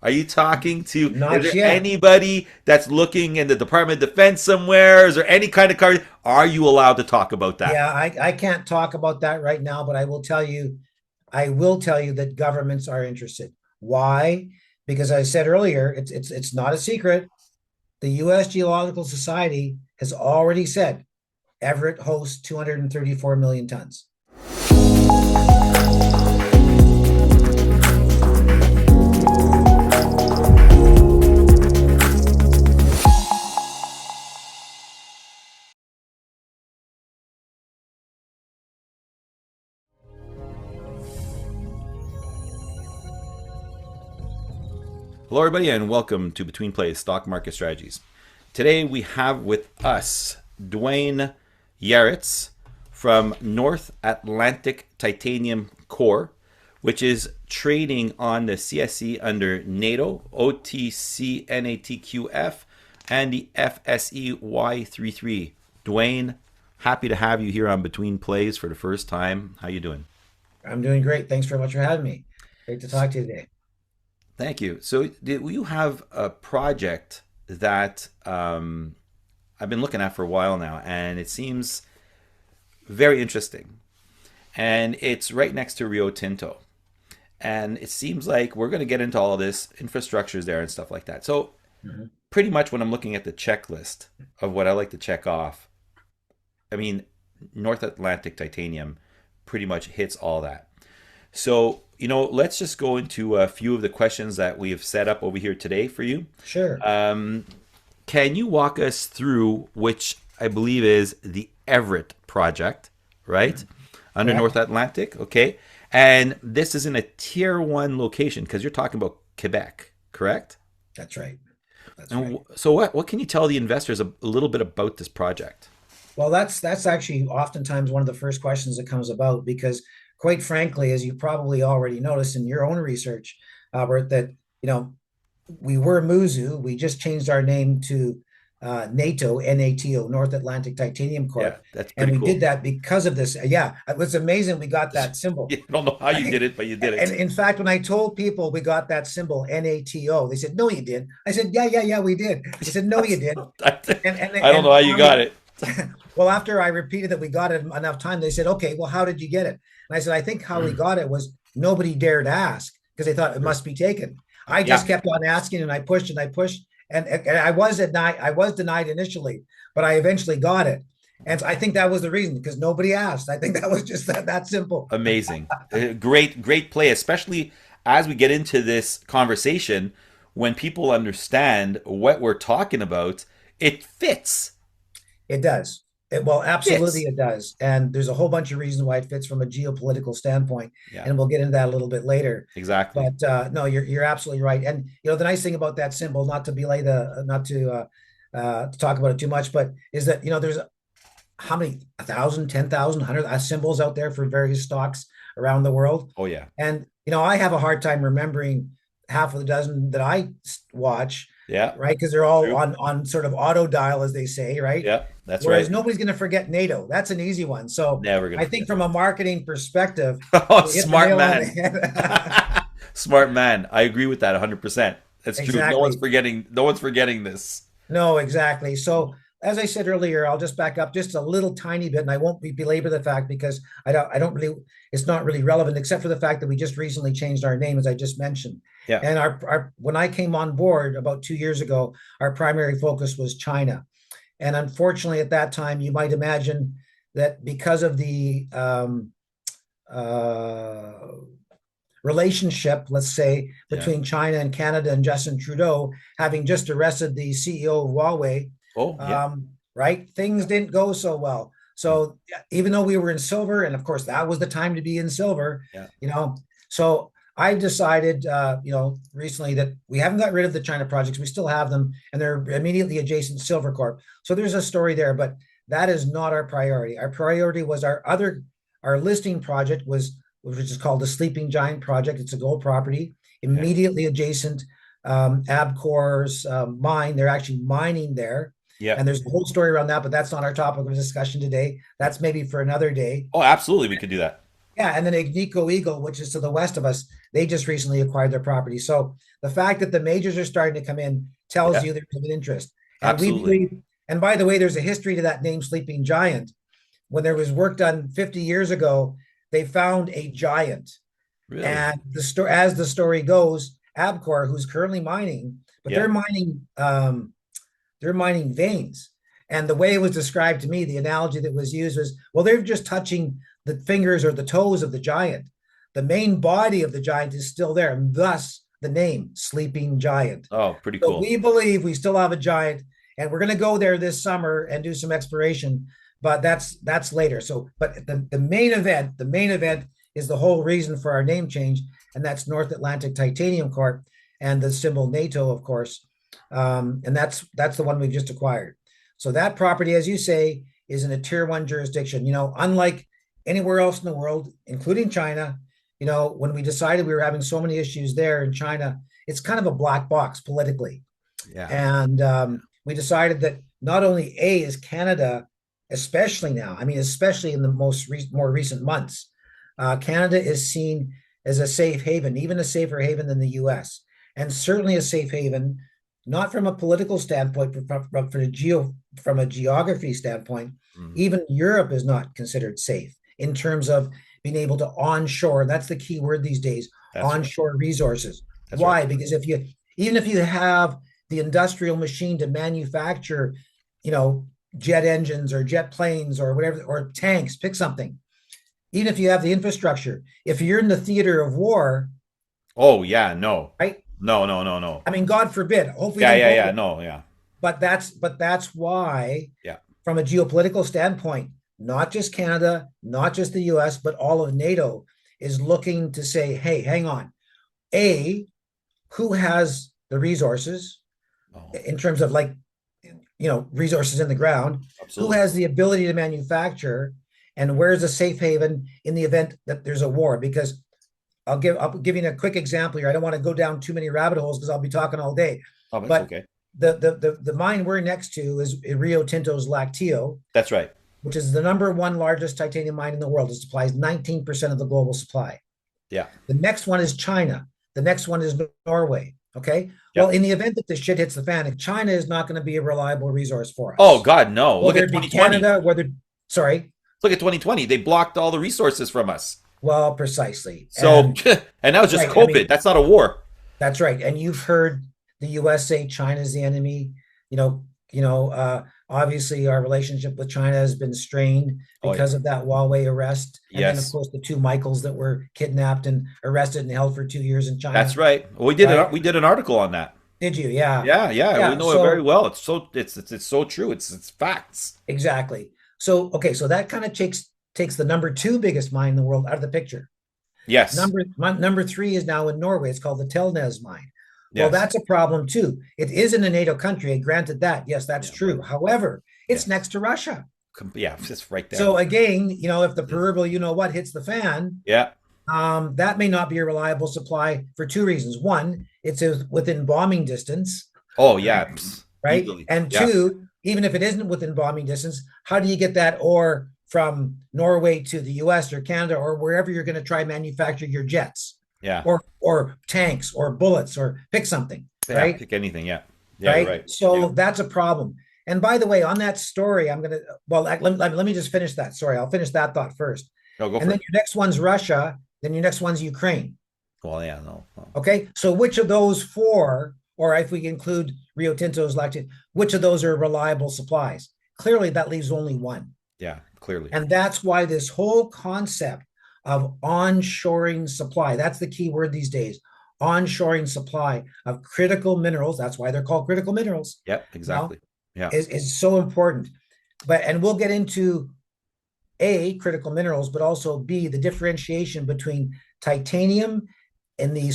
Are you talking to, is Not there yet. anybody that's looking in the Department of Defense somewhere? Is there any kind of card? Are you allowed to talk about that? Yeah, I can't talk about that right now, but I will tell you that governments are interested. Why? Because I said earlier, it's not a secret. The U.S. Geological Society has already said Everett hosts 234 million tons. Hello, everybody, and welcome to Betweenplays Stock Market Strategies. Today we have with us Dwayne Yaretz from North Atlantic Titanium Corp, which is trading on the CSE under NATO, OTC NATQF, and the FSE Y33. Dwayne, happy to have you here on Between Plays for the first time. How you doing? I'm doing great. Thanks very much for having me. Great to talk to you today. Thank you. So, you have a project that I've been looking at for a while now, and it seems very interesting. And it's right next to Rio Tinto. And it seems like we're going to get into all of this infrastructures there and stuff like that. So, Mhm. pretty much when I'm looking at the checklist of what I like to check off, I mean, North Atlantic Titanium pretty much hits all that. So, let's just go into a few of the questions that we have set up over here today for you. Sure. Um, can you walk us through which I believe is the Everett Project, right? Under Correct. North Atlantic, okay? And this is in a tier one location because you're talking about Quebec, correct? That's right. That's And right. so what can you tell the investors a little bit about this project? Well, that's actually oftentimes one of the first questions that comes about because, quite frankly, as you probably already noticed in your own research, Albert, that you know we were Muzu. We just changed our name to NATO, NATO, North Atlantic Titanium Yeah, Corp, that's and pretty we did cool. that because of this. Yeah, it was amazing. We got that symbol. I don't know how you did it, but you did And it. in fact, when I told people we got that symbol NATO, they said, "No, you did." I said, "Yeah, yeah, yeah, we did." They said, "No, you did." I don't know And how you got finally, it. well, after I repeated that we got it enough time, they said, "Okay, well, how did you get it?" And I said, "I think how we got it was nobody dared ask because they thought it Sure. must be taken." I just Yeah, kept on asking, and I pushed and I pushed, and I was denied. I was denied initially, but I eventually got it, and so I think that was the reason because nobody asked. I think that was just that simple. amazing. Great play, especially as we get into this conversation. When people understand what we're talking about, it fits. It does. Well, absolutely Fits. it does. And there's a whole bunch of reasons why it fits from a geopolitical standpoint, Yeah, and we'll get into that a little bit later. exactly. But no, you're absolutely right. And the nice thing about that symbol, not to belay the, not to talk about it too much, but is that there's how many 1,000, 10,000, 100 symbols out there for various stocks around the world, Oh yeah, and I have a hard time remembering half of the dozen that I watch, yeah. right? Because they're all True. on sort of auto dial, as they say, right? Yeah, that's Whereas right. nobody's going to forget NATO. That's an easy one. So Never gonna I think forget from that. a marketing perspective, Oh, we hit the smart nail on the man. head. Smart man. I agree with that 100%. That's true. No one's Exactly. forgetting. No one's forgetting this. No, exactly. So as I said earlier, I'll just back up just a little tiny bit, and I won't belabor the fact because I don't really, it's not really relevant, except for the fact that we just recently changed our name, as I just mentioned. Yeah. And our when I came on board about 2 years ago, our primary focus was China. And unfortunately, at that time, you might imagine that because of the uh, relationship, let's say, Yeah. between China and Canada and Justin Trudeau, having just arrested the CEO of Huawei, Oh yeah. right? Things didn't go so well. So even though we were in silver, and of course that was the time to be in silver, Yeah. you know, so I decided, recently that we haven't got rid of the China projects. We still have them, and they're immediately adjacent to Silver Corp. So there's a story there, but that is not our priority. Our priority was our listing project was, which is called the Sleeping Giant Project. It's a gold property Okay. immediately adjacent Abcor's mine. They're actually mining there. Yeah. And there's a whole story around that, but that's not our topic of discussion today. That's maybe for another day. Oh, absolutely. We could do that. Yeah, and then Agnico Eagle, which is to the west of us, they just recently acquired their property. So the fact that the majors are starting to come in tells Yeah, you there's an interest. And we absolutely. believe, and by the way, there's a history to that name, Sleeping Giant. When there was work done 50 years ago, they found a giant. Really? And as the story goes, Abcor, who's currently mining, but Yeah. they're mining veins. And the way it was described to me, the analogy that was used was, well, they're just touching the fingers or the toes of the giant. The main body of the giant is still there, and thus the name Sleeping Giant. Oh, pretty So cool. we believe we still have a giant, and we're going to go there this summer and do some exploration, but that's later. So, but the main event is the whole reason for our name change, and that's North Atlantic Titanium Corp and the symbol NATO, of course. And that's the one we've just acquired. So that property, as you say, is in a tier one jurisdiction. Unlike anywhere else in the world, including China, when we decided we were having so many issues there in China, it's kind of a black box politically. Yeah. And we decided that not only is Canada, especially now, I mean, especially in the more recent months, Canada is seen as a safe haven, even a safer haven than the U.S., and certainly a safe haven, not from a political standpoint, but from a geography standpoint. Mhm. Even Europe is not considered safe in terms of being able to onshore. That's the key word these days: That's right. onshore resources. That's right. Why? Because even if you have the industrial machine to manufacture, you know, jet engines or jet planes or whatever, or tanks, pick something. Even if you have the infrastructure, if you're in the theater of war, Oh, yeah. No. right? No, no, no, no. I mean, God forbid. Hopefully, Yeah, don't yeah, go yeah. there. No, yeah. But that's why, Yeah. from a geopolitical standpoint, not just Canada, not just the U.S., but all of NATO is looking to say, hey, hang on. A, who has the resources Oh, in terms of resources in the ground? Who absolutely. has the ability to manufacture? And where's a safe haven in the event that there's a war? Because I'll give you a quick example here. I don't want to go down too many rabbit holes because I'll be talking all day. Oh, that's But okay. the mine we're next to is Rio Tinto's Lacteo, That's right. which is the number one largest titanium mine in the world. It supplies 19% of the global supply. Yeah. The next one is China. The next one is Norway. Okay. Yeah. Well, in the event that the shit hits the fan, China is not going to be a reliable resource for Oh, us. God, no. Look Whether at it be 2020. Canada, sorry, Look at 2020. They blocked all the resources from us. well, precisely. So, and that was just Right. I COVID. mean, That's not a war. that's right. And you've heard the US say China's the enemy. Obviously our relationship with China has been strained Oh, yeah. because of that Huawei arrest. And then, of Yes. course, the two Michaels that were kidnapped and arrested and held for 2 years in That's China. right. Right. We did an article on that. Did you? Yeah. Yeah, yeah. We Yeah. know it very So, well. It's so true. It's facts. exactly. So, okay. So that kind of takes the number two biggest mine in the world out of the picture. Yes. Number three is now in Norway. It's called the Telnes mine. Well, Yes. that's a problem too. It is in a NATO country. Granted that, yes, that's Yeah, but true. However, it's yes. next to Russia. Yeah, it's right there. So again, if the proverbial what hits the fan, Yeah. that may not be a reliable supply for two reasons. One, it's within bombing distance, Oh, yeah. Psst. right? Easily. And Yeah. two, even if it isn't within bombing distance, how do you get that ore from Norway to the US or Canada or wherever you're going to try manufacture your jets Yeah. or tanks or bullets or pick something, Yeah. right? Pick anything. Yeah. Yeah, you're Right. right. Yeah. So that's a problem. And by the way, on that story, let me just finish that. Sorry, I'll finish that thought first. No, go And for then it. your next one's Russia, then your next one's Ukraine. Well, yeah, no. No. Okay. So which of those four, or if we include Rio Tinto's Lactate, which of those are reliable supplies? Clearly, that leaves only one. Yeah, clearly. And that's why this whole concept of onshoring supply, that's the key word these days, onshoring supply of critical minerals, that's why they're called critical minerals, Yep, you know, exactly. Yeah. is so important. And we'll get into A, critical minerals, but also B, the differentiation between titanium and the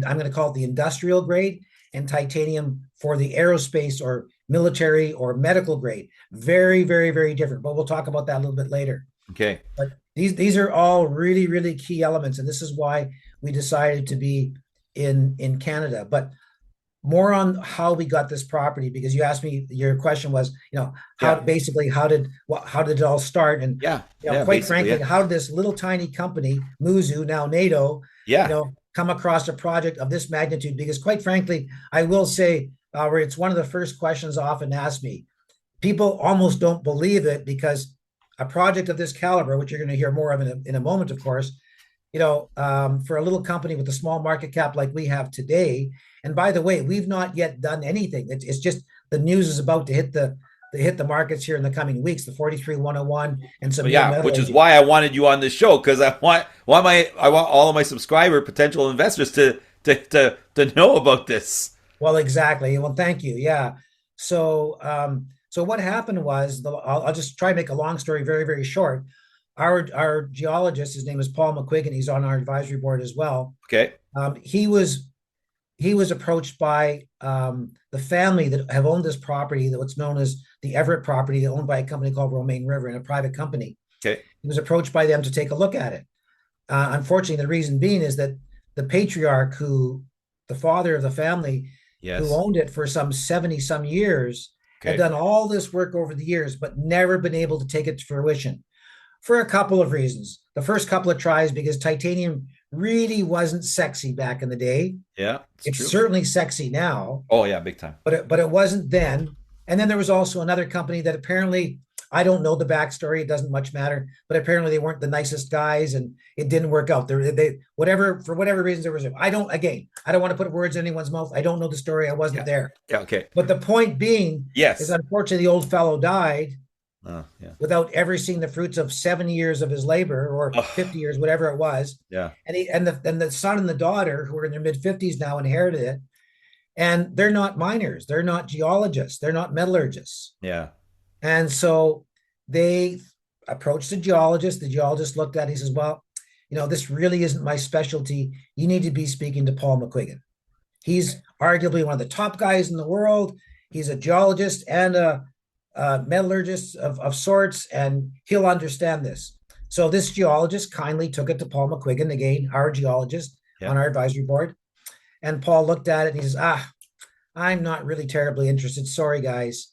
I'm going to call it the industrial grade, and titanium for the aerospace or military or medical grade. Very, very, very different. But we'll talk about that a little bit later. Okay. But these are all really, really key elements, and this is why we decided to be in Canada. But more on how we got this property, because you asked me, your question was, how Yeah. basically how did it all start? And Yeah. Yeah. quite Basically, frankly, yeah. how did this little tiny company, Muzu, now NATO, Yeah. come across a project of this magnitude? Because quite frankly, I will say, where it's one of the first questions often asked me. People almost don't believe it, because a project of this caliber, which you're going to hear more of in a moment, of course, for a little company with a small market cap like we have today. And by the way, we've not yet done anything. It's just the news is about to hit the markets here in the coming weeks, the 43-101 and some But new yeah, which is metallurgy. why I wanted you on this show, because I want all of my subscriber potential investors to know about this. Well, exactly. Well, thank you. Yeah. So what happened was, I'll just try and make a long story very, very short. Our geologist, his name is Paul McQuiggan. He's on our advisory board as well. Okay. He was approached by the family that have owned this property, that what's known as the Everett property, owned by a company called Romaine River, and a private company. Okay. He was approached by them to take a look at it. Unfortunately, the reason being is that the patriarch, the father of the family, who Yes. owned it for some 70 some years, had Okay. done all this work over the years, but never been able to take it to fruition for a couple of reasons. The first couple of tries, because titanium really wasn't sexy back in the day. Yeah, it's It's true. certainly sexy now, Oh yeah, big time. but it wasn't then. And then there was also another company that apparently, I don't know the backstory. It doesn't much matter, but apparently they weren't the nicest guys, and it didn't work out. They whatever, for whatever reasons there was. I don't want to put words in anyone's mouth. I don't know the story. I wasn't Yeah. there. Yeah. Okay. But the point being is, Yes. unfortunately, the old fellow died Oh yeah. without ever seeing the fruits of 70 years of his labor, or Oh, 50 years, whatever it was. yeah. And the son and the daughter, who are in their mid 50s now, inherited it. And they're not miners, they're not geologists, they're not metallurgists. Yeah. And so they approached the geologist. The geologist looked at it. He says, well, this really isn't my specialty. You need to be speaking to Paul McQuiggan. He's arguably one of the top guys in the world. He's a geologist and a metallurgist of sorts, and he'll understand this. So this geologist kindly took it to Paul McQuiggan, again, our geologist Yeah. on our advisory board. And Paul looked at it and he says, I'm not really terribly interested. Sorry, guys.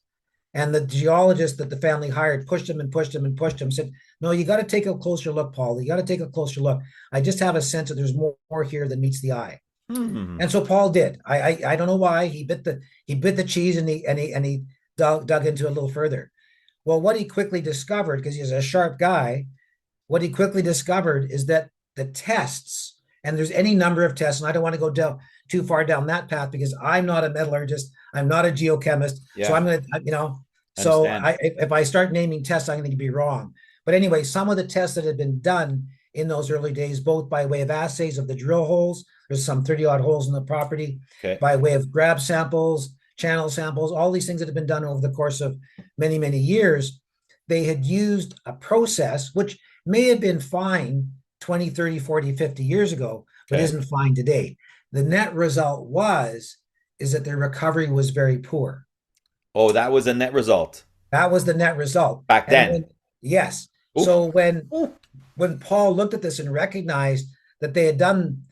And the geologist that the family hired pushed him and pushed him and pushed him, said, no, you got to take a closer look, Paul. You got to take a closer look. I just have a sense that there's more here than meets the eye. Hmm. And so Paul did. I don't know why. He bit the cheese, and he dug into it a little further. Well, what he quickly discovered, because he's a sharp guy, what he quickly discovered is that the tests, and there's any number of tests, and I don't want to go too far down that path, because I'm not a metallurgist, I'm not a geochemist. Yeah. So I'm going to, so if I start naming tests, I'm going to be wrong. But anyway, some of the tests that had been done in those early days, both by way of assays of the drill holes, there's some 30 odd holes in the property, Okay. by way of grab samples, channel samples, all these things that have been done over the course of many, many years, they had used a process which may have been fine 20, 30, 40, 50 years ago, but Okay. isn't fine today. The net result is that their recovery was very poor. Oh, that was a net result That was the net result. back then. Yes. Oof. So Oof. when Paul looked at this and recognized that they had done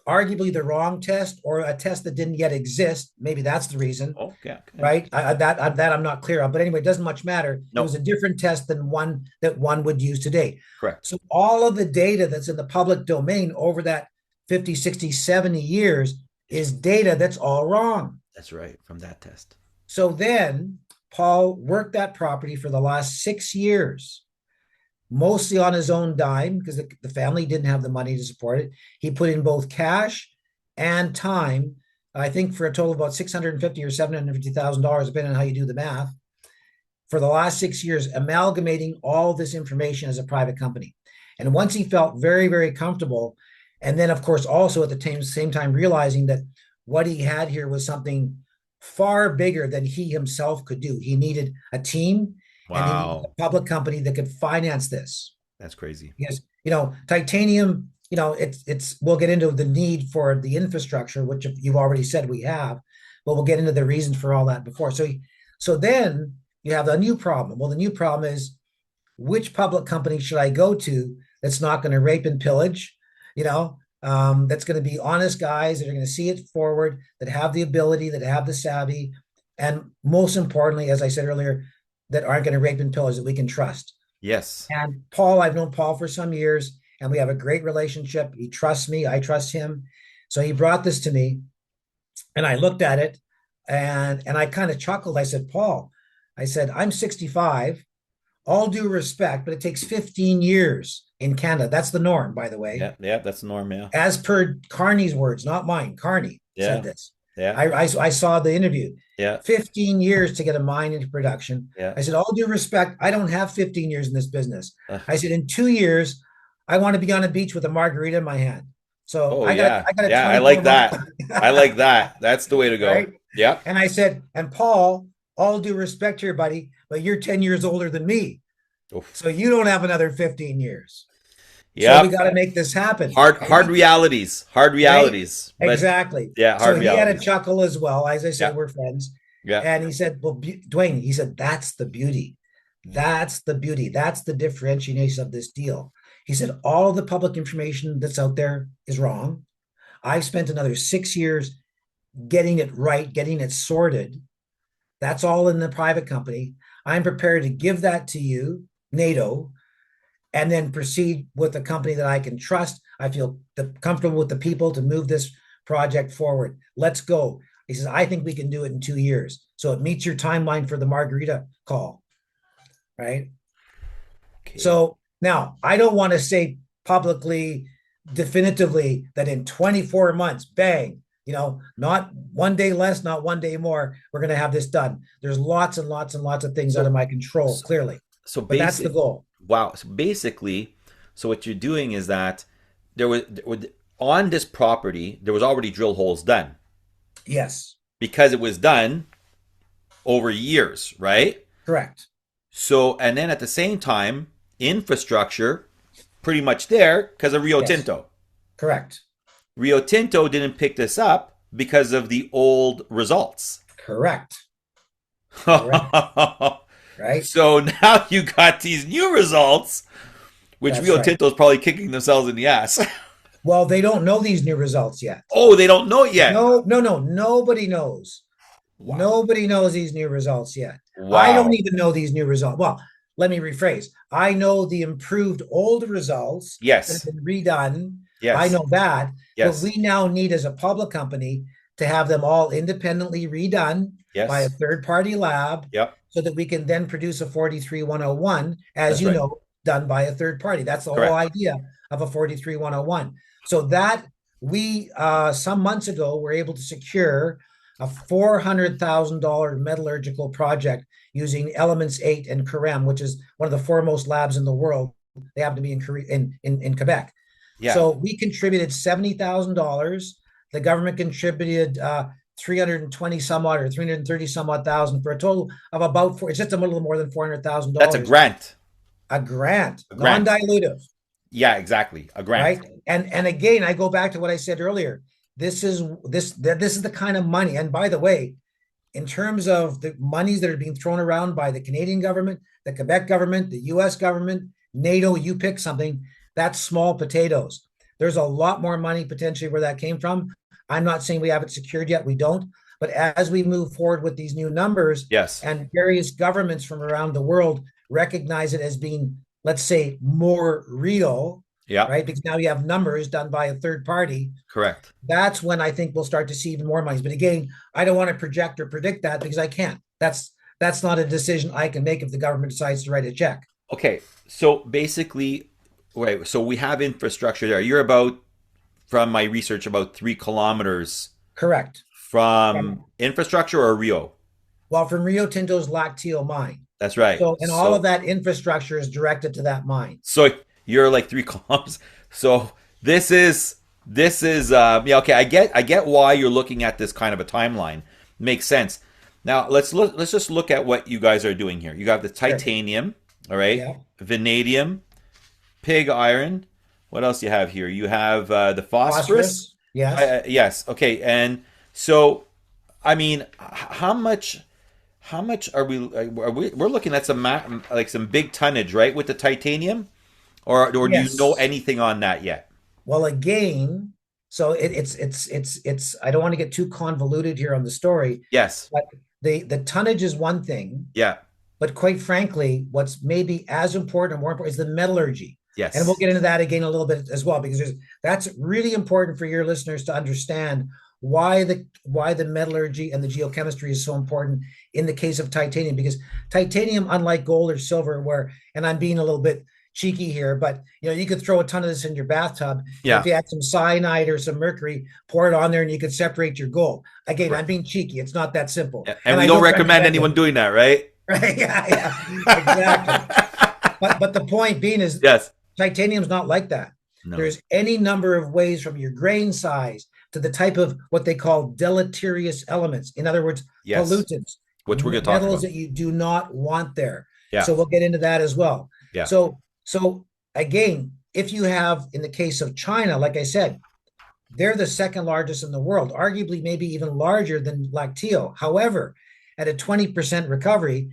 arguably the wrong test, or a test that didn't yet exist, maybe that's the reason, Okay. right? That I'm not clear on, but anyway, it doesn't much matter. No. It was a different test than one that one would use today. Correct. So all of the data that's in the public domain over that 50, 60, 70 years is data that's all wrong. That's right, from that test. So then Paul worked that property for the last 6 years, mostly on his own dime, because the family didn't have the money to support it. He put in both cash and time, I think for a total of about $650,000 or $750,000, depending on how you do the math, for the last 6 years, amalgamating all this information as a private company. And once he felt very, very comfortable, and then of course also at the same time realizing that what he had here was something far bigger than he himself could do. He needed a team. Wow. And he needed a public company that could finance this. That's crazy. Because, titanium, we'll get into the need for the infrastructure, which you've already said we have, but we'll get into the reasons for all that before. So then you have a new problem. Well, the new problem is, which public company should I go to that's not going to rape and pillage, that's going to be honest guys that are going to see it forward, that have the ability, that have the savvy, and most importantly, as I said earlier, that aren't going to rape and pillage, that we can trust. Yes. And Paul, I've known Paul for some years, and we have a great relationship. He trusts me, I trust him. So he brought this to me, and I looked at it, and I kind of chuckled. I said, Paul, I said, I'm 65, all due respect, but it takes 15 years in Canada. That's the norm, by the way. Yeah, yeah, that's the norm, yeah. As per Carney's words, not mine. Carney Yeah. said this. Yeah. I saw the interview. Yeah. 15 years to get a mine into production. Yeah. I said, all due respect, I don't have 15 years in this business. I said, in 2 years, I want to be on a beach with a margarita in my hand. So I like that. I like that. That's the way to go. Right? Yeah. And I said, and Paul, all due respect here, buddy, but you're 10 years older than me. Oof. So you don't have another 15 years. Yeah. So we got to make this happen. Hard realities. Hard realities. Right? Exactly. Yeah. Hard realities. He had a chuckle as well. As I said, we're friends. Yeah. And he said, well, Dwayne, he said, that's the beauty. That's the beauty. That's the differentiation of this deal. He said, all of the public information that's out there is wrong. I've spent another 6 years getting it right, getting it sorted. That's all in the private company. I'm prepared to give that to you, NATO, and then proceed with a company that I can trust. I feel comfortable with the people to move this project forward. Let's go. He says, I think we can do it in 2 years. So it meets your timeline for the margarita call, right? Okay. So now, I don't want to say publicly, definitively, that in 24 months, bang, not one day less, not one day more, we're going to have this done. There's lots and lots and lots of things out of my control, clearly. But that's the goal. Wow. So basically, what you're doing is that there was on this property, there was already drill holes done. Yes. Because it was done over years, right? Correct. So, and then at the same time, infrastructure pretty much there because of Rio Tinto. Correct. Rio Tinto didn't pick this up because of the old results. Correct. Right. So now you got these new results, which Rio Tinto is probably kicking themselves in the ass. Well, they don't know these new results yet. Oh, they don't know it yet. No. Nobody knows. Wow. Nobody knows these new results yet. Wow. I don't even know these new results. Well, let me rephrase. I know the improved old results that have been redone. Yes. I know that. Yes. But we now need, as a public company, to have them all independently redone by a third-party lab so that we can then produce a 43101, as you know, done by a third party. That's the whole idea of a 43101. So that we, some months ago, were able to secure a $400,000 metallurgical project using Elements 8 and Carem, which is one of the foremost labs in the world. They happen to be in Quebec. Yeah. So we contributed $70,000. The government contributed 320 some odd or 330 some odd thousand for a total of about it's just a little more than $400,000. That's a grant. A grant. Non-dilutive. Yeah, exactly. A grant. Right. And again, I go back to what I said earlier. This is the kind of money. And by the way, in terms of the monies that are being thrown around by the Canadian government, the Quebec government, the US government, NATO, you pick something, that's small potatoes. There's a lot more money potentially where that came from. I'm not saying we have it secured yet. We don't. But as we move forward with these new numbers, and various governments from around the world recognize it as being, let's say, more real, right? Because now you have numbers done by a third party. Correct. That's when I think we'll start to see even more monies. But again, I don't want to project or predict that because I can't. That's not a decision I can make if the government decides to write a check. Okay. So basically, so we have infrastructure there. You're about, from my research, about 3 kilometers. Correct. From infrastructure or Rio? Well, from Rio Tinto's Lacteo mine. That's right. So, and all of that infrastructure is directed to that mine. So you're like 3 kilometers. So this is okay. I get why you're looking at this kind of a timeline. Makes sense. Now let's just look at what you guys are doing here. You got the titanium, all right, vanadium, pig iron. What else do you have here? You have the phosphorus. Yes. Yes. Okay. And so, I mean, how much are we? We're looking at some big tonnage, right, with the titanium, or do you know anything on that yet? Well, again, So it's I don't want to get too convoluted here on the story, Yes. but the tonnage is one thing, Yeah. but quite frankly, what's maybe as important or more important is the metallurgy. And we'll Yes. get into that again a little bit as well, because that's really important for your listeners to understand why the metallurgy and the geochemistry is so important in the case of titanium. Because titanium, unlike gold or silver, where, and I'm being a little bit cheeky here, but you could throw a ton of this in your bathtub, and if Yeah. you had some cyanide or some mercury, pour it on there, and you could separate your gold. Again, I'm Right. being cheeky. It's not that simple, Yeah. And and we I don't don't recommend recommend it. anyone doing that, right? Right? Yeah, yeah, exactly. But the point being is Yes. titanium's not like that. No. There's any number of ways, from your grain size to the type of what they call deleterious elements. In other words, Yes. pollutants, Which we're going to talk metals about. that you do not want there. Yeah. So we'll get into that as well. Yeah. So again, if you have, in the case of China, like I said, they're the second largest in the world, arguably maybe even larger than Lacteo. However, at a 20% recovery,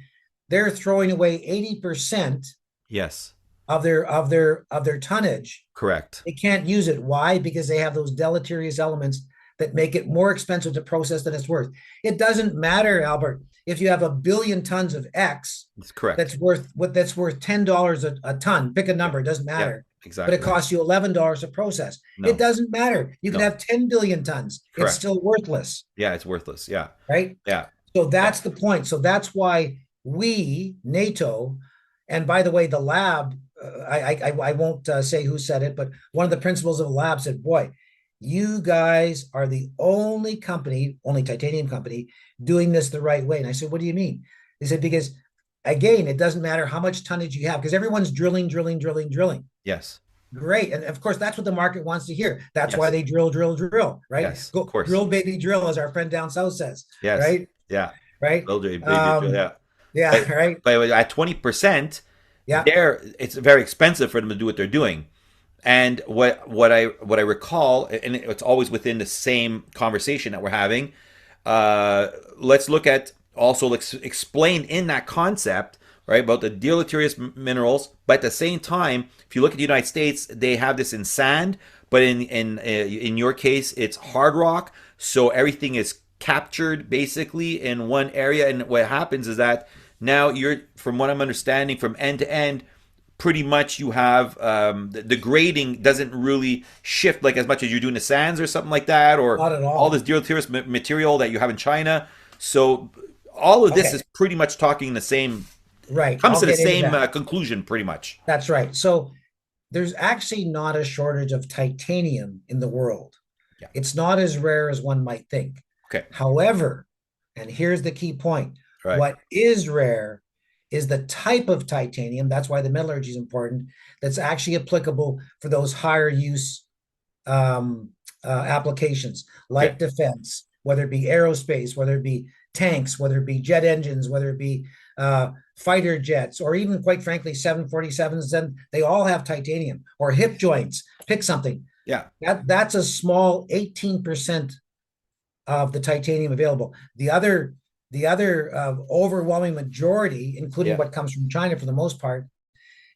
they're throwing away 80% Yes. of their tonnage. Correct. They can't use it. Why? Because they have those deleterious elements that make it more expensive to process than it's worth. It doesn't matter, Albert, if you have a billion tons of X That's correct. that's worth $10 a ton. Pick a number, it doesn't matter. Yeah, exactly. But it costs you $11 to process. No. It doesn't matter. You can No. have 10 billion tons. Correct. It's still worthless. Yeah, it's worthless. Yeah. Right? Yeah. So that's the point. So that's why we, NATO, and by the way, the lab, I won't say who said it, but one of the principals of the lab said, boy, you guys are the only company, only titanium company, doing this the right way. And I said, what do you mean? They said, because again, it doesn't matter how much tonnage you have, because everyone's drilling. Yes. Great. And of course, that's what the market wants to hear. That's Yes. why they drill, right? Yes, Go of course. drill, baby, drill, as our friend down south says. Yes. Right? Yeah. Right? Yeah. Yeah, right. But at 20%, Yeah. it's very expensive for them to do what they're doing. And what I recall, and it's always within the same conversation that we're having. Let's look at also, let's explain in that concept, right, about the deleterious minerals. But at the same time, if you look at the United States, they have this in sand, but in your case, it's hard rock. So everything is captured basically in one area. And what happens is that now you're, from what I'm understanding, from end to end, pretty much you have the grading doesn't really shift like as much as you're doing the sands or something like that, or Not at all. all this deleterious material that you have in China. So all of this Okay. is pretty much talking the same, Right. comes I'll to the get into same that. conclusion pretty much. That's right. So there's actually not a shortage of titanium in the world. Yeah. It's not as rare as one might think. Okay. However, and here's the key point, Right. what is rare is the type of titanium. That's why the metallurgy is important. That's actually applicable for those higher use applications, like Okay. defense, whether it be aerospace, whether it be tanks, whether it be jet engines, whether it be fighter jets, or even, quite frankly, 747s. Then they all have titanium, or hip joints. Pick something. Yeah. That's a small 18% of the titanium available. The other overwhelming majority, including Yeah. what comes from China for the most part,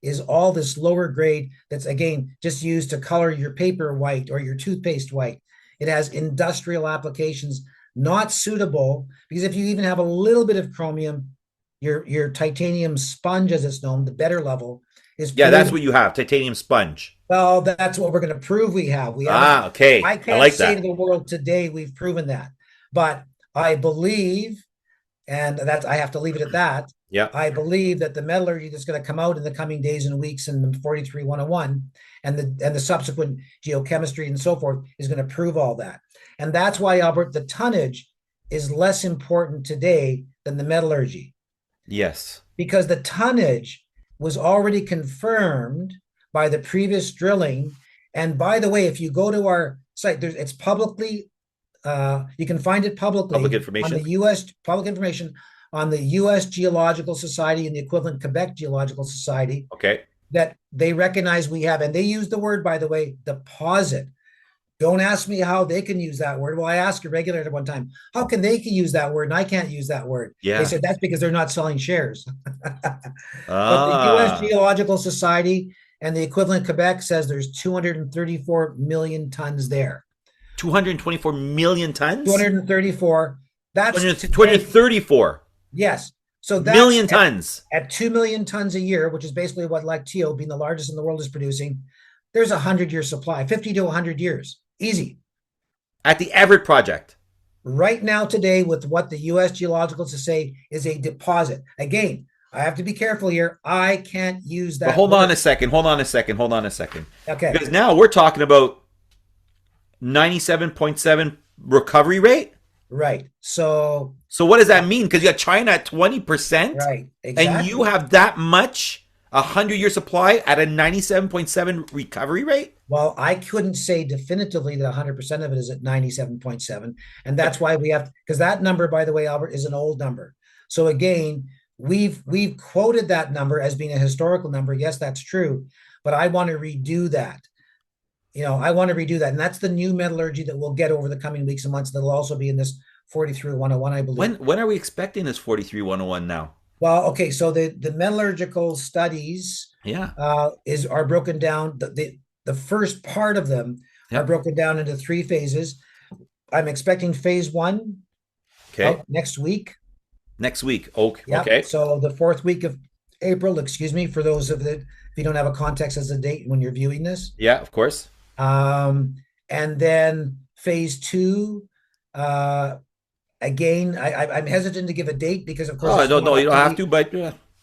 is all this lower grade that's, again, just used to color your paper white or your toothpaste white. It has industrial applications, not suitable, because if you even have a little bit of chromium, your titanium sponge, as it's known, the better level, is Yeah, that's proven- what you have, titanium sponge. well, that's what we're going to prove we have. We haven't. Okay. I I can't like say that. to the world today we've proven that, but I believe, and that's, I have to leave it at that. Yeah. I believe that the metallurgy that's going to come out in the coming days and weeks in the 43-101 and the subsequent geochemistry and so forth is going to prove all that. And that's why, Albert, the tonnage is less important today than the metallurgy, Yes. because the tonnage was already confirmed by the previous drilling. And by the way, if you go to our site, it's publicly, you can find it publicly Public information. on the U.S. public information on the U.S. Geological Society and the equivalent Quebec Geological Society, Okay. that they recognize we have, and they use the word, by the way, deposit. Don't ask me how they can use that word. Well, I asked a regulator one time, how can they use that word and I can't use that word? Yeah. They said that's because they're not selling shares. But the U.S. Ah. Geological Society and the equivalent Quebec says there's 234 million tons there. 224 million tons? 234. That's today. 234 Yes. So that's million tons. at 2 million tons a year, which is basically what Lacteo, being the largest in the world, is producing. There's a 100-year supply, 50 to 100 years. Easy. At the Everett Project. Right now, today, with what the U.S. Geological Society is a deposit. Again, I have to be careful here. I can't use that. But hold on a second. Hold on a second. Okay. Because now we're talking about 97.7 recovery rate. Right. So what does that mean? Because you got China at 20%. Right. Exactly. And you have that much, 100-year supply at a 97.7 recovery rate? Well, I couldn't say definitively that 100% of it is at 97.7. And that's why we have, because that number, by the way, Albert, is an old number. So again, we've quoted that number as being a historical number. Yes, that's true. But I want to redo that. I want to redo that. And that's the new metallurgy that we'll get over the coming weeks and months. That'll also be in this 43-101, I believe. When are we expecting this 43-101 now? Well, okay. So the metallurgical studies are broken down. The first part of them are broken down into 3 phases. I'm expecting phase 1 next week. Next week. Okay. Yep. Okay. So the 4th week of April, excuse me, for those of if you don't have a context as a date when you're viewing this. Yeah, of course. And then phase 2, again, I'm hesitant to give a date because, of course, no, you don't have to, but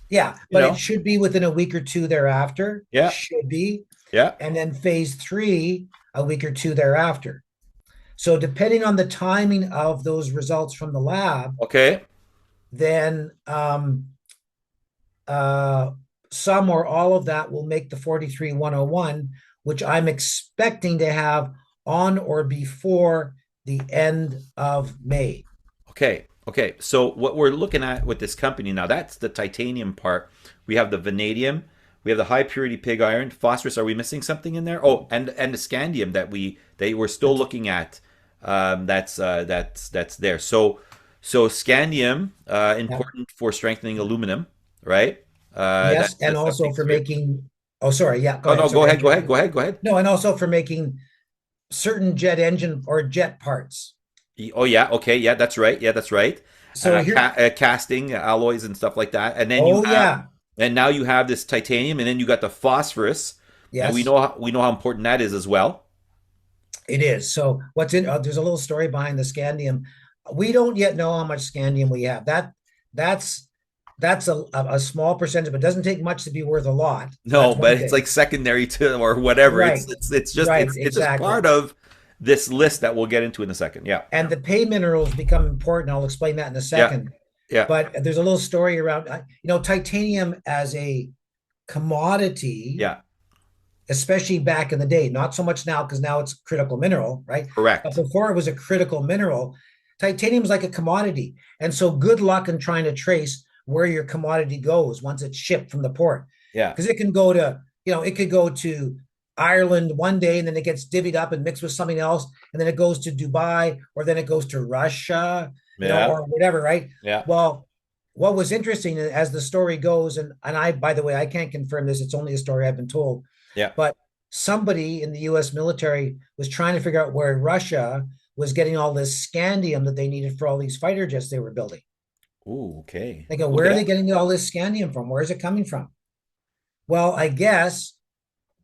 yeah, but it should be within a week or 2 thereafter. Yeah, should be. Yeah, and then phase 3 a week or 2 thereafter. So depending on the timing of those results from the lab, then some or all of that will make the 43-101, which I'm expecting to have on or before the end of May. Okay. So what we're looking at with this company now, that's the titanium part. We have the vanadium, we have the high purity pig iron, phosphorus. Are we missing something in there? Oh, and the scandium that we're still looking at. That's there. So scandium important for strengthening aluminum, right? Yes, and also for making. Oh, sorry. Yeah. Go ahead. Go ahead. No, and also for making certain jet engine or jet parts. Oh yeah. Okay. Yeah, that's right. So casting alloys and stuff like that, and then and now you have this titanium, and then you got the phosphorus. Yes. And we know how important that is as well. It is. So what's in? There's a little story behind the scandium. We don't yet know how much scandium we have. That's a small percentage, but it doesn't take much to be worth a lot. No, but it's like secondary to or whatever. Right. It's just part of this list that we'll get into in a second. Yeah. And the pay minerals become important. I'll explain that in a second. Yeah. But there's a little story around, titanium as a commodity. Yeah. Especially back in the day, not so much now because now it's a critical mineral, right? Correct. But before it was a critical mineral, titanium is like a commodity. And so good luck in trying to trace where your commodity goes once it's shipped from the port. Yeah. Because it can go to, it could go to Ireland one day and then it gets divvied up and mixed with something else. And then it goes to Dubai or then it goes to Russia, or whatever, right? Yeah. Well, what was interesting as the story goes, and I, by the way, I can't confirm this. It's only a story I've been told. Yeah. But somebody in the U.S. military was trying to figure out where Russia was getting all this scandium that they needed for all these fighter jets they were building. Ooh, okay. They go, where are they getting all this scandium from? Where is it coming from? Well, I guess,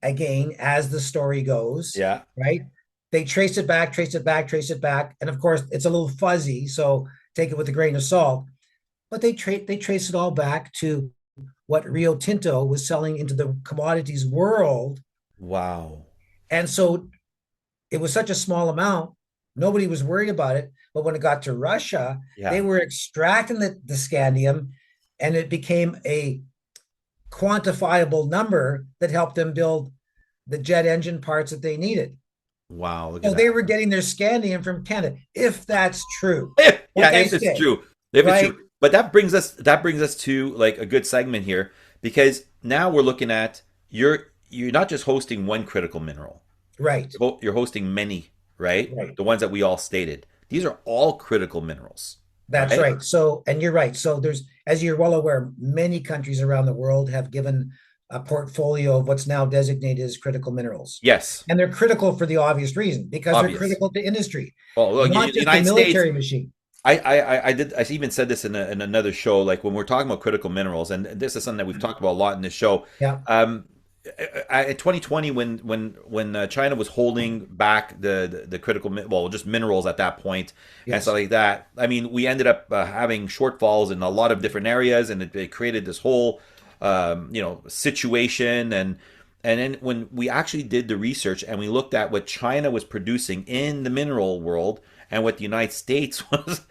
again, as the story goes, right? They trace it back. And of course, it's a little fuzzy, so take it with a grain of salt. But they trace it all back to what Rio Tinto was selling into the commodities world. Wow. And so it was such a small amount, nobody was worried about it. But when it got to Russia, they were extracting the scandium, and it became a quantifiable number that helped them build the jet engine parts that they needed. Wow. So they were getting their scandium from Canada, if that's true. If it's true. But that brings us to like a good segment here, because now we're looking at you're not just hosting one critical mineral. Right. You're hosting many, right? The ones that we all stated. These are all critical minerals. That's right. So, and you're right. So there's, as you're well aware, many countries around the world have given a portfolio of what's now designated as critical minerals. Yes, And they're critical for the obvious reason, because they're obvious. critical to industry, Well, look, not just a United States. military machine. I even said this in another show. Like when we're talking about critical minerals, and this is something that we've talked about a lot in this show. Yeah. In 2020, when China was holding back the critical, well, just minerals at that point and Yes. stuff like that. I mean, we ended up having shortfalls in a lot of different areas, and it created this whole situation. And then when we actually did the research and we looked at what China was producing in the mineral world and what the United States was,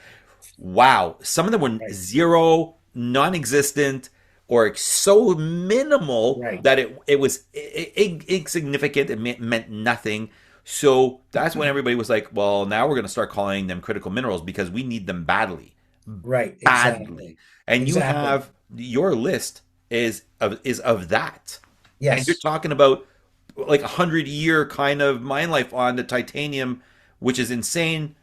wow, some of them were Right. zero, non-existent, or so minimal Right. that it was insignificant. It meant nothing. So that's when everybody was like, well, now we're going to start calling them critical minerals because we need them badly, Right. badly. Exactly. And you Exactly. have your list is of that, and you're Yes. talking about like 100-year kind of mine life on the titanium, which is insane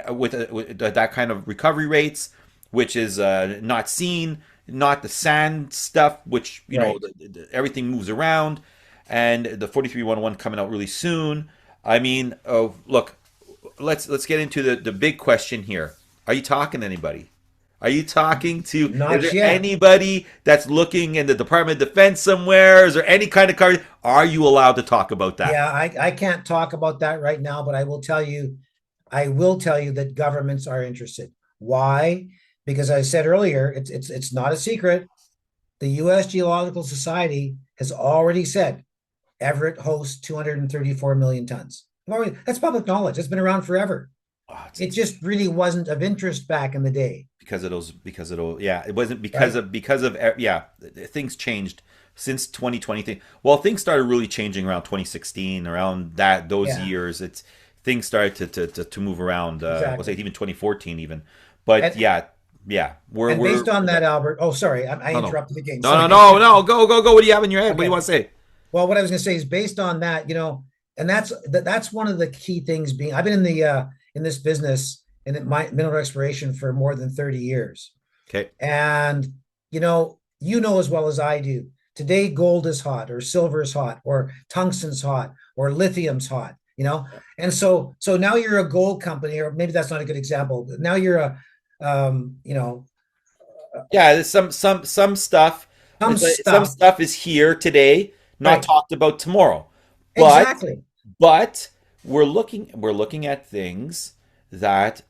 with that kind of recovery rates, which is not seen, not the sand stuff, which Right. everything moves around, and the 4311 coming out really soon. I mean, look, let's get into the big question here. Are you talking to anybody? Are you talking to? Is Not there yet. anybody that's looking in the Department of Defense somewhere? Is there any kind of card? Are you allowed to talk about that? Yeah, I can't talk about that right now, but I will tell you that governments are interested. Why? Because I said earlier, it's not a secret. The U.S. Geological Society has already said Everett hosts 234 million tons. That's public knowledge. It's been around forever. Oh, it's It just really wasn't of interest back in the day, because of those, yeah, it wasn't because right? of yeah, things changed since 2020. Well, things started really changing around 2016, around those Yeah, years. It's things started to move around. Let's say exactly. even 2014 even. But And yeah, yeah, we're and based on we're that, done. Albert. Oh, sorry, I No, no, interrupted again. no, no, Sorry. no, no. Go. What do you have in your head? What do you Okay. want to say? Well, what I was going to say is based on that, and that's one of the key things. Being I've been in this business in my mineral exploration for more than 30 years. Okay. And you know as well as I do, today gold is hot, or silver is hot, or tungsten's hot, or lithium's hot. And so now you're a gold company, or maybe that's not a good example, but now you're a um, you know, Yeah, there's some stuff. some It's like some stuff, stuff is here today, not right? talked about tomorrow. But Exactly. but we're looking at things that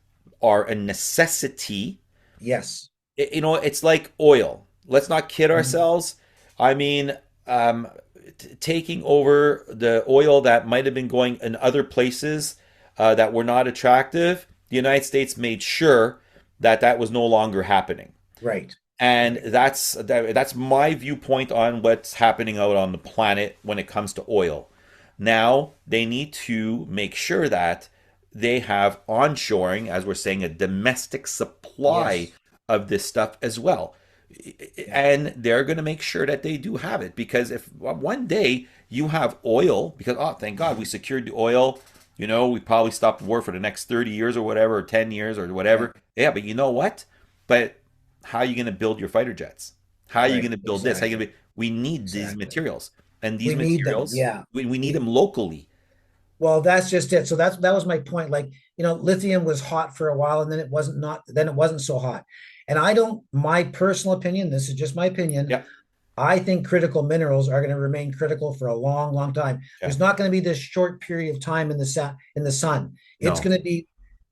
are a necessity. Yes. It's like oil. Let's not kid Mhm. ourselves. I mean, um, taking over the oil that might have been going in other places that were not attractive, the United States made sure that that was no longer happening. Right. And that's my viewpoint on what's happening out on the planet when it comes to oil. Now they need to make sure that they have onshoring, as we're saying, a domestic supply Yes. of this stuff as well. And they're going to make sure that they do have it, because if one day you have oil, because oh, thank God we secured the oil, we probably stopped war for the next 30 years or whatever, or 10 years or Yeah. whatever. Yeah, but you know what? But how are you going to build your fighter jets? How are you going Right. to build this? How are you going Exactly. to we need these Exactly. materials. And these We need them. materials, Yeah. we need We them locally. Well, that's just it. So that was my point. Like, lithium was hot for a while, and then it wasn't so hot. And my personal opinion, this is just my opinion. Yeah. I think critical minerals are going to remain critical for a long, long time. Okay. There's not going to be this short period of time in the sun. It's No. going to be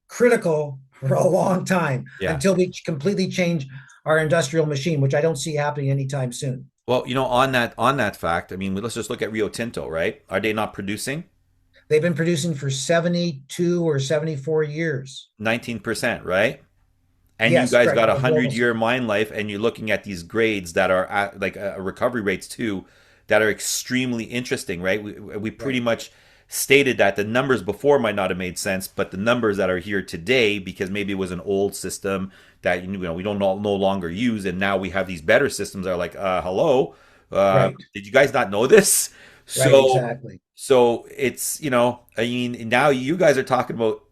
critical for a long time Yeah. until we completely change our industrial machine, which I don't see happening anytime soon. Well, on that fact, I mean, let's just look at Rio Tinto, right? Are they not producing? They've been producing for 72 or 74 years. 19%, right? And you Yes, guys right, got on a a global 100-year scale. mine life, and you're looking at these grades that are at, like recovery rates too, that are extremely interesting, right? We pretty Right. much stated that the numbers before might not have made sense, but the numbers that are here today, because maybe it was an old system that we don't no longer use, and now we have these better systems that are like, hello, Right. did you guys not know this? Right. So Exactly. so it's I mean, now you guys are talking about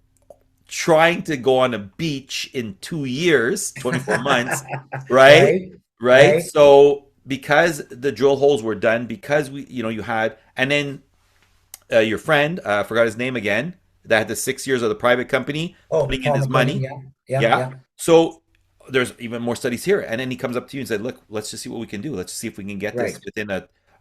trying to go on a beach in 2 years, 24 months, right? Right. Right. Right. So because the drill holes were done, because you had, and then your friend, forgot his name again, that had the 6 years of the private company Oh, putting in Paul his McKinnon. money. Yeah, yeah, Yeah. yeah. So there's even more studies here. And then he comes up to you and said, look, let's just see what we can do. Let's see if we can get this Right. within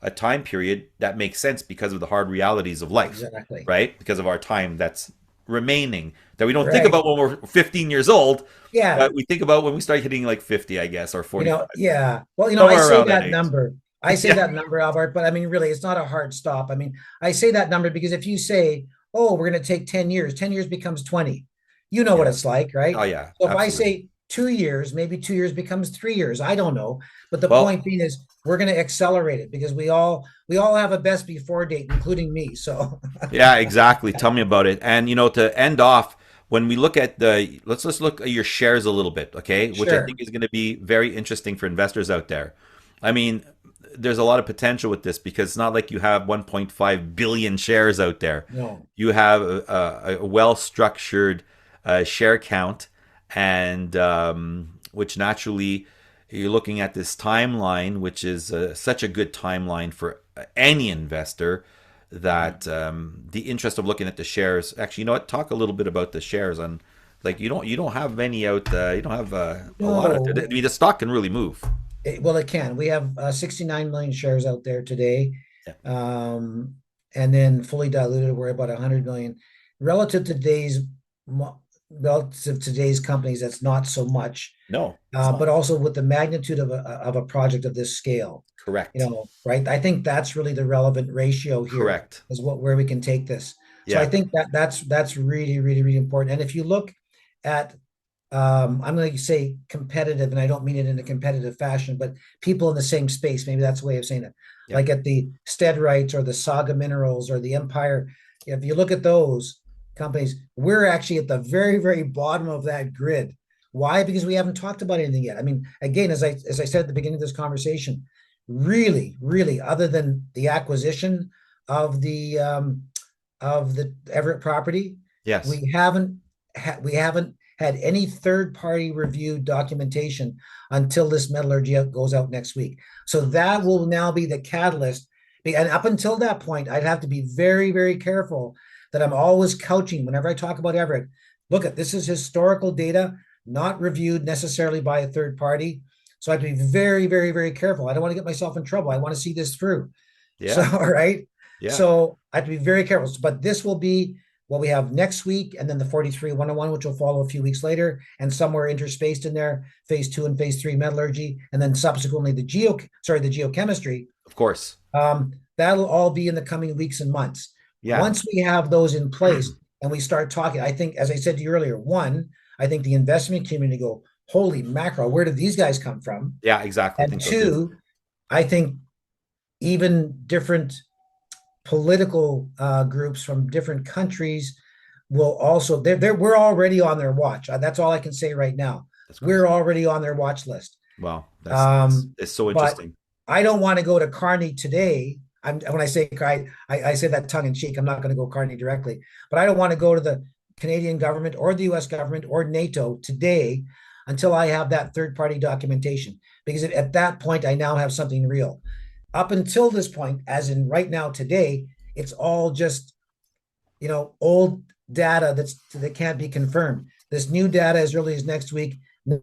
a time period that makes sense because of the hard realities of life, Exactly. right? Because of our time that's remaining that we don't think Right. about when we're 15 years old, Yeah. but we think about when we start hitting like 50, I guess, or 45, Yeah. Well, I somewhere say around that that age. number. I say Yeah. that number, Albert, but I mean, really, it's not a hard stop. I mean, I say that number because if you say, oh, we're going to take 10 years, 10 years becomes 20. You know what Yeah. it's like, Oh, right? yeah. So if I Absolutely. say 2 years, maybe 2 years becomes 3 years. I don't know. But the Well, point being is we're going to accelerate it because we all have a best before date, including me. So yeah, exactly. Tell me about it. And to end off, when we look at let's just look at your shares a little bit, okay? Which I sure. think is going to be very interesting for investors out there. I mean, there's a lot of potential with this because it's not like you have 1.5 billion shares out there. No. You have a well-structured share count, and which naturally you're looking at this timeline, which is such a good timeline for any investor that the interest of looking at the shares. Actually, you know what? Talk a little bit about the shares on, like you don't have many out. You don't have a lot of. I No. mean, the stock can really move. Well, it can. We have 69 million shares out there today. Yeah. Um, and then fully diluted, we're about 100 million. Relative to today's relative to today's companies, that's not so much. No, it's But not. also with the magnitude of a project of this scale, Correct. right? I think that's really the relevant ratio here Correct. is where we can take this. So I Yeah. think that's really, really, really important. And if you look at I'm going to say competitive, and I don't mean it in a competitive fashion, but people in the same space, maybe that's a way of saying it, Yeah. like at the Stedrites or the Saga Minerals or the Empire. If you look at those companies, we're actually at the very, very bottom of that grid. Why? Because we haven't talked about anything yet. I mean, again, as I said at the beginning of this conversation, really, really, other than the acquisition of the Everett property, Yes. we haven't had any third-party review documentation until this metallurgy goes out next week. So that will now be the catalyst. And up until that point, I'd have to be very, very careful that I'm always couching whenever I talk about Everett. Look at this is historical data, not reviewed necessarily by a third party. So I have to be very, very, very careful. I don't want to get myself in trouble. I want to see this through. So, Yeah. all right. Yeah. So I have to be very careful. But this will be what we have next week, and then the 43-101, which will follow a few weeks later, and somewhere interspaced in there, phase 2 and phase 3 metallurgy, and then subsequently the geochemistry. Of course. That'll all be in the coming weeks and months. Yeah. Once we have those in place and we start talking, I think, as I said to you earlier, one, I think the investment community go, holy mackerel, where did these guys come from? Yeah. Exactly. I And think so too. two, I think even different political groups from different countries will also we're already on their watch. That's all I can say right now. That's We're crazy. already on their watch list. Wow. That's Um, it's so but interesting. I don't want to go to Carney today. When I say I say that tongue in cheek. I'm not going to go Carney directly, but I don't want to go to the Canadian government or the U.S. government or NATO today until I have that third party documentation. Because at that point, I now have something real. Up until this point, as in right now today, it's all just old data that can't be confirmed. This new data, as early as next week,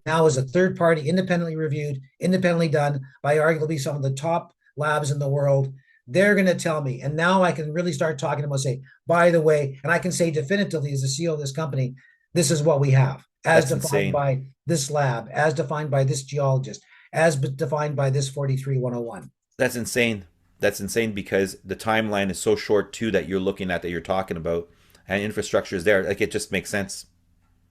now is a third party, independently reviewed, independently done by arguably some of the top labs in the world. They're going to tell me, and now I can really start talking about, say, by the way, and I can say definitively as the CEO of this company, this is what we have, as That's defined insane. by this lab, as defined by this geologist, as defined by this 43-101. That's insane. That's insane because the timeline is so short too that you're looking at that you're talking about, and infrastructure is there. Like it just makes sense.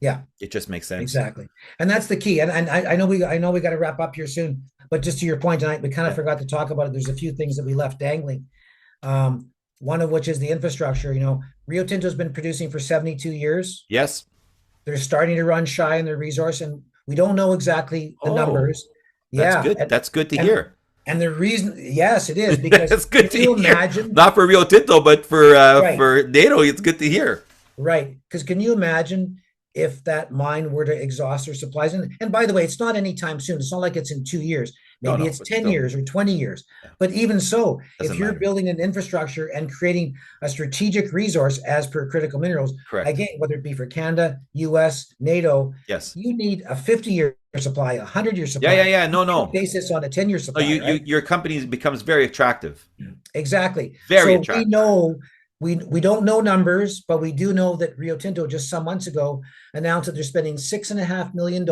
Yeah, It just makes sense. exactly. And that's the key. And I know we got to wrap up here soon, but just to your point tonight, we kind of Yeah. forgot to talk about it. There's a few things that we left dangling. One of which is the infrastructure. Rio Tinto's been producing for 72 years. Yes. They're starting to run shy in their resource, and we don't know exactly the Oh, numbers. that's Yeah, good. That's good to and hear. and the reason, yes, it is because That's good can to you hear. imagine? Not for Rio Tinto, but Right, for NATO, it's good to hear. right. Because can you imagine if that mine were to exhaust their supplies? And by the way, it's not anytime soon. It's not like it's in 2 years. No, Maybe no, it's but 10 still, years or 20 years. yeah, But even so, if doesn't you're matter. building an infrastructure and creating a strategic resource as per critical minerals, Correct. again, whether it be for Canada, US, NATO, Yes. you need a 50-year supply, a 100-year Yeah, yeah, supply. yeah. You No, can't no. base this on a 10-year No, supply, right? your company becomes very attractive. Exactly. Very So we attractive. know we don't know numbers, but we do know that Rio Tinto just some months ago announced that they're spending $6.5 million,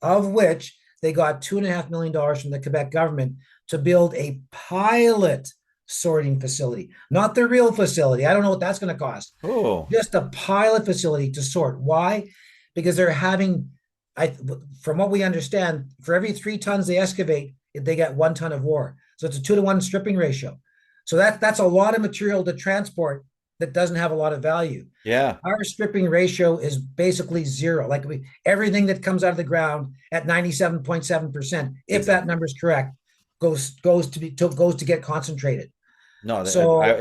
of which they got $2.5 million from the Quebec government to build a pilot sorting facility, not the real facility. I don't know what that's going to cost. Oh, Just a pilot facility to sort. Why? Because they're having, I from what we understand, for every 3 tons they excavate, they get 1 ton of ore. So it's a 2-to-1 stripping ratio. So that's a lot of material to transport that doesn't have a lot of value. yeah. Our stripping ratio is basically zero. Like everything that comes out of the ground at 97.7%, if that Exactly. number is correct, goes to get concentrated. No, So it's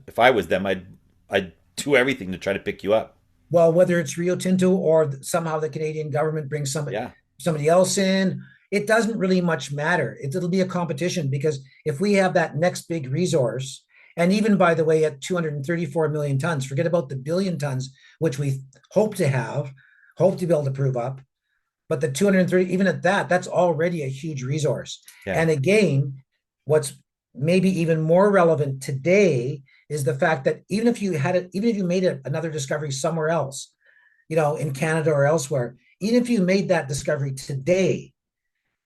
if I was them, I'd do everything to try to pick you up. well, whether it's Rio Tinto or somehow the Canadian government brings Yeah. somebody else in, it doesn't really much matter. It'll be a competition because if we have that next big resource, and even by the way, at 234 million tons, forget about the billion tons, which we hope to be able to prove up. But the 230, even at that, that's already a huge resource. Yeah. And again, what's maybe even more relevant today is the fact that even if you made another discovery somewhere else, in Canada or elsewhere, even if you made that discovery today,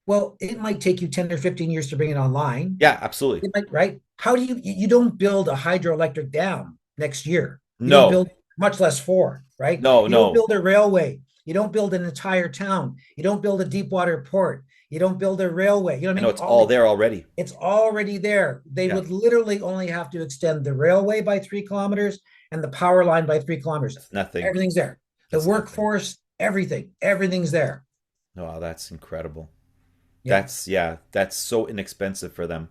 well, it might take you 10 or 15 years to bring it online. Yeah, absolutely. It might, right? How do you don't build a hydroelectric dam next year? You don't No, build, much less four, right? no, You don't no. build a railway. You don't build an entire town. You don't build a deep water port. You don't build a railway. You know I what I know mean? it's all there already. It's already there. They Yeah, would literally only have to extend the railway by 3 kilometers and the power line by 3 kilometers. that's nothing. Everything's there. The That's nothing. workforce, everything's there. Wow, that's incredible. Yeah. That's so inexpensive for them.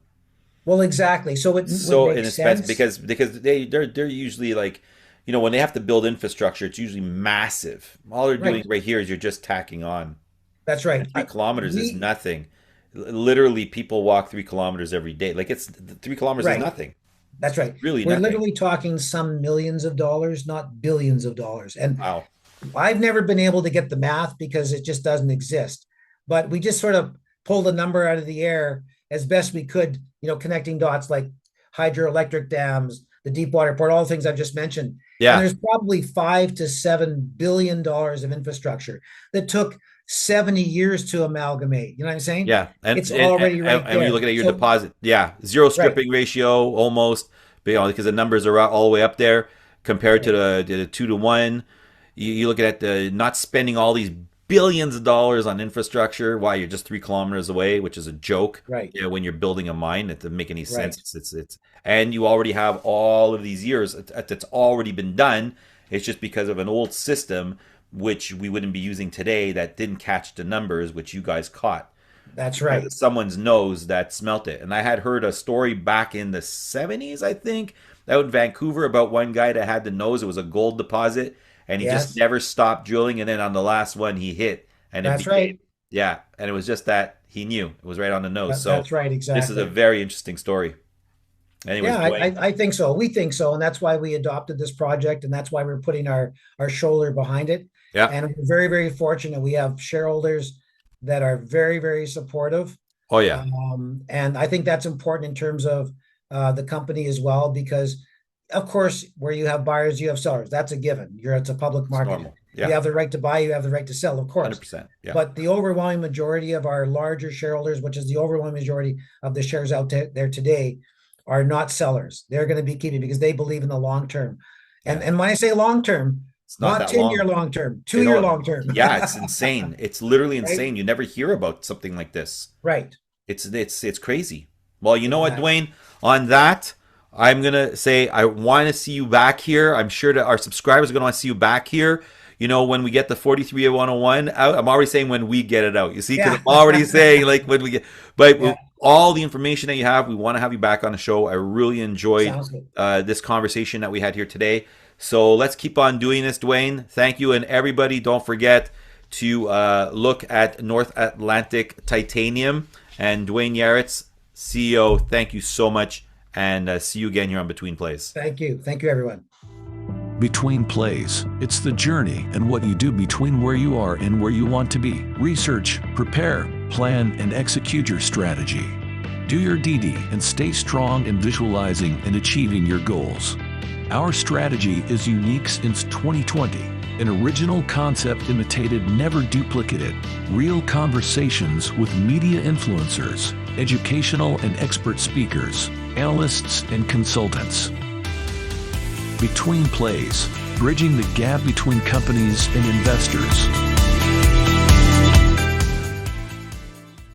Well, exactly. So it would So make inexpensive sense. because they're usually like, when they have to build infrastructure, it's usually massive. All they're doing Right. right here is you're just tacking on. That's And right. 3 kilometers is We nothing. Literally, people walk 3 kilometers every day. Like, 3 kilometers is right. nothing. That's right. Really We're nothing. literally talking some millions of dollars, not billions of dollars. And Wow. I've never been able to get the math because it just doesn't exist. But we just sort of pulled a number out of the air as best we could, connecting dots like hydroelectric dams, the deep water port, all the things I've just mentioned. And Yeah. there's probably $5 to $7 billion of infrastructure that took 70 years to amalgamate. You know what I'm saying? Yeah, and It's and, and, already right and when you there. look at your So, deposit, yeah, zero right, stripping ratio almost, because the numbers are all the way up there compared to right. the 2 to 1. You look at the not spending all these billions of dollars on infrastructure while you're just 3 kilometers away, which is a joke. Right, Yeah, when you're building a mine, it doesn't make any sense. right. It's and you already have all of these years that's already been done. It's just because of an old system which we wouldn't be using today that didn't catch the numbers which you guys caught That's because right. of someone's nose that smelt it. And I had heard a story back in the 70s, I think, out in Vancouver about one guy that had the nose. It was a gold deposit, and he just Yes, never stopped drilling. And then on the last one, he hit, and it that's became, right. yeah. And it was just that he knew it was right on the nose. So That's right. this is a Exactly. very interesting story. Anyways, Yeah, I, Dwayne. I I think so. We think so, and that's why we adopted this project, and that's why we're putting our shoulder behind it. Yeah. And we're very, very fortunate. We have shareholders that are very, very supportive. Oh yeah. And I think that's important in terms of the company as well, because of course, where you have buyers, you have sellers. That's a given. It's a public It's market. normal. You Yeah. have the right to buy, you have the right to sell, of course. 100%. Yeah. But the overwhelming majority of our larger shareholders, which is the overwhelming majority of the shares out there today, are not sellers. They're going to be keeping because they believe in the long term. And Yeah. and when I say long term, It's not not that 10-year long. long term, They 2-year don't. long term. Yeah, it's insane. It's literally Right? insane. You never hear about something like this. Right. It's crazy. Well, you know what, Exactly. Dwayne? On that, I'm gonna say I want to see you back here. I'm sure that our subscribers are gonna want to see you back here. When we get the 43 101 out, I'm already saying when we get it out. You see, because Yeah. I'm already saying like when we get, but Yeah. all the information that you have, we want to have you back on the show. I really enjoyed Sounds good. this conversation that we had here today. So let's keep on doing this, Dwayne. Thank you, and everybody, don't forget to look at North Atlantic Titanium And Dwayne Yaretz, CEO, thank you so much. And see you again here on Between Plays. Thank you. Thank you, everyone. Between Plays, it's the journey and what you do between where you are and where you want to be. Research, prepare, plan, and execute your strategy. Do your DD and stay strong in visualizing and achieving your goals. Our strategy is unique since 2020. An original concept imitated, never duplicated. Real conversations with media influencers, educational and expert speakers, analysts and consultants. Between Plays, bridging the gap between companies and investors.